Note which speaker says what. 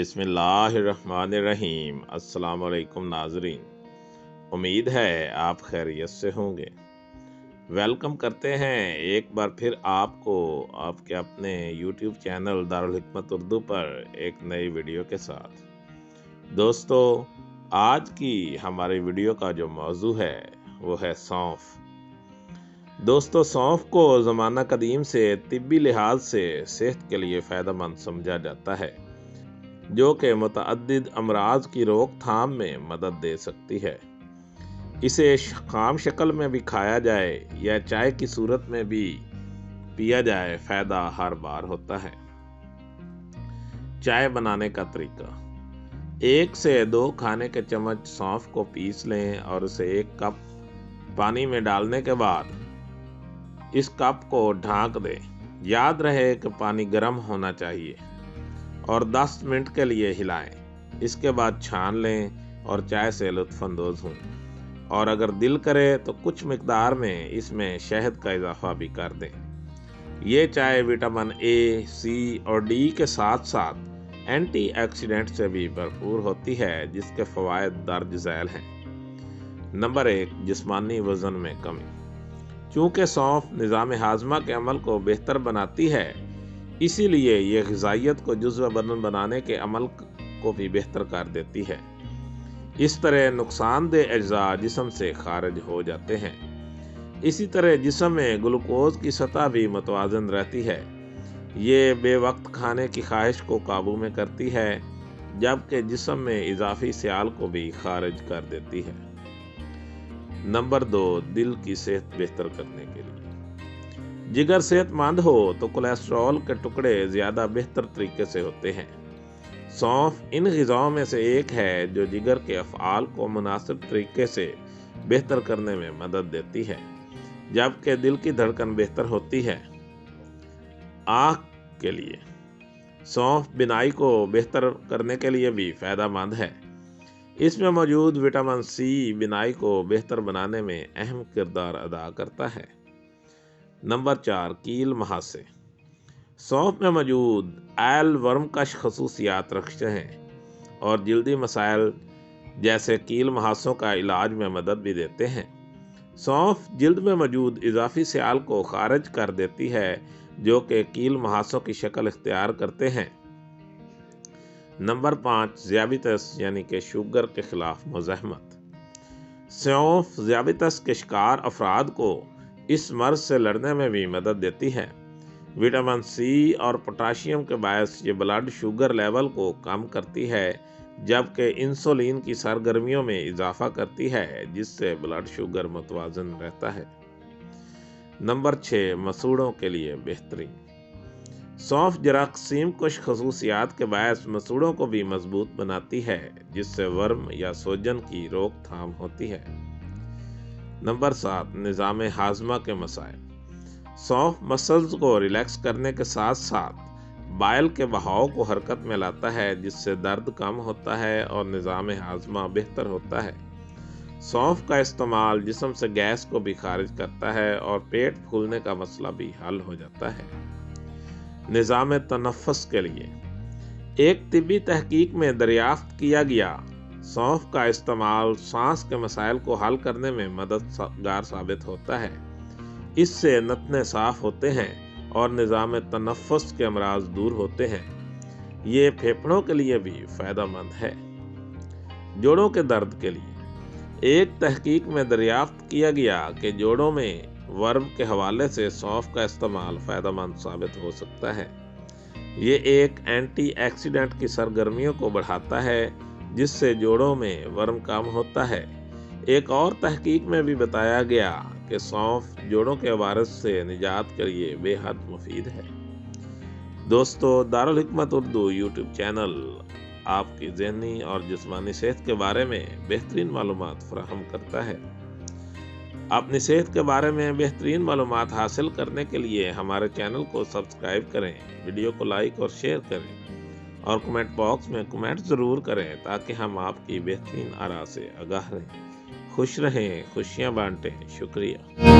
Speaker 1: बिस्मिल्लाहिर्रहमानिर्रहीम। अस्सलाम वालेकुम नाजरीन, उम्मीद है आप खैरियत से होंगे। वेलकम करते हैं एक बार फिर आपको आपके अपने YouTube चैनल दारुल हिकमत उर्दू पर एक नई वीडियो के साथ। दोस्तों, आज की हमारी वीडियो का जो मौजू है वो है सौंफ। दोस्तों, सौंफ को ज़माना कदीम से तिब्बी लिहाज से सेहत के लिए फ़ायदेमंद समझा जाता है, जो कि मुतअद्दिद अमराज की रोकथाम में मदद दे सकती है। इसे खाम शक्ल में भी खाया जाए या चाय की सूरत में भी पिया जाए, फ़ायदा हर बार होता है। चाय बनाने का तरीका: 1 से 2 खाने के चम्मच सौंफ को पीस लें और उसे 1 कप पानी में डालने के बाद इस कप को ढाँक दें। याद रहे कि पानी गर्म होना चाहिए और 10 मिनट के लिए हिलाएं। इसके बाद छान लें और चाय से लुत्फ़अंदोज़ हों, और अगर दिल करे तो कुछ मिकदार में इसमें शहद का इजाफा भी कर दें। ये चाय विटामिन ए, सी और डी के साथ साथ एंटीऑक्सीडेंट से भी भरपूर होती है, जिसके फ़वाइद दर्ज झैल हैं। नंबर 1, जिस्मानी वज़न में कमी। चूँकि सौंफ निज़ाम हाज़मा के अमल को बेहतर बनाती है, इसीलिए ये ग़िज़ाइयत को जुज़्व बदन बनाने के अमल को भी बेहतर कर देती है। इस तरह नुकसानदेह अज्जा जिस्म से खारिज हो जाते हैं। इसी तरह जिस्म में ग्लूकोज़ की सतह भी मुतवाज़न रहती है। ये बेवक्त खाने की ख्वाहिश को काबू में करती है, जबकि जिस्म में इजाफी सियाल को भी खारिज कर देती है। नंबर 2, दिल की सेहत बेहतर करने के लिए। जिगर सेहतमंद हो तो कोलेस्ट्रॉल के टुकड़े ज़्यादा बेहतर तरीके से होते हैं। सौंफ इन ग़िज़ाओं में से एक है जो जिगर के अफ़आल को मुनासिब तरीके से बेहतर करने में मदद देती है, जबकि दिल की धड़कन बेहतर होती है। आँख के लिए सौंफ बिनाई को बेहतर करने के लिए भी फ़ायदेमंद है। इसमें मौजूद विटामिन सी बिनाई को बेहतर बनाने में अहम किरदार अदा करता है। नंबर 4, कील महासे। सौंफ में मौजूद एल वर्मकश खसूसियात रखते हैं और जल्दी मसाइल जैसे कील महासों का इलाज में मदद भी देते हैं। सौंफ जल्द में मौजूद इजाफी सियाल को खारिज कर देती है, जो कि कील महासों की शक्ल इख्तियार करते हैं। नंबर 5, ज़ियाबितस यानी कि शुगर के खिलाफ मुज़ाहमत। सौंफ ज़ियाबितस के शिकार अफराद को इस मर्ज से लड़ने में भी मदद देती है। विटामिन सी और पोटाशियम के बायस ये ब्लड शुगर लेवल को कम करती है, जबकि इंसुलिन की सरगर्मियों में इजाफा करती है, जिससे ब्लड शुगर मुतवाज़न रहता है। नंबर 6, मसूड़ों के लिए बेहतरीन। सौंफ जरासीम कुछ खसूसियात के बायस मसूड़ों को भी मजबूत बनाती है, जिससे वर्म या सोजन की रोकथाम होती है। नंबर 7, निज़ाम हाज़मा के मसाइल। सौंफ मसल्स को रिलैक्स करने के साथ साथ बाइल के बहाव को हरकत में लाता है, जिससे दर्द कम होता है और निज़ाम हाज़मा बेहतर होता है। सौंफ का इस्तेमाल जिस्म से गैस को भी खारिज करता है और पेट फूलने का मसला भी हल हो जाता है। निज़ाम तनफ़्फ़ुस के लिए एक तिब्बी तहकीक में दरियाफ्त किया गया, सौंफ का इस्तेमाल सांस के मसाइल को हल करने में मददगार साबित होता है। इससे नतने साफ होते हैं और निज़ाम तनफ़्फ़ुस के अमराज दूर होते हैं। ये फेफड़ों के लिए भी फ़ायदेमंद है। जोड़ों के दर्द के लिए एक तहकीक में दरियाफ्त किया गया कि जोड़ों में वर्म के हवाले से सौंफ का इस्तेमाल फ़ायदेमंद साबित हो सकता है। ये एक एंटीऑक्सीडेंट की सरगर्मियों को बढ़ाता है, जिससे जोड़ों में वर्म कम होता है। एक और तहकीक में भी बताया गया कि सौंफ जोड़ों के वायरस से निजात के लिए बेहद मुफीद है। दोस्तों, दारुल हिकमत उर्दू यूट्यूब चैनल आपकी ज़हनी और जिस्मानी सेहत के बारे में बेहतरीन मालूमात फराहम करता है। अपनी सेहत के बारे में बेहतरीन मालूमात हासिल करने के लिए हमारे चैनल को सब्सक्राइब करें, वीडियो को लाइक और शेयर करें और कमेंट बॉक्स में कमेंट ज़रूर करें, ताकि हम आपकी बेहतरीन आरा से आगाह रहें। खुश रहें, खुशियाँ बांटें। शुक्रिया।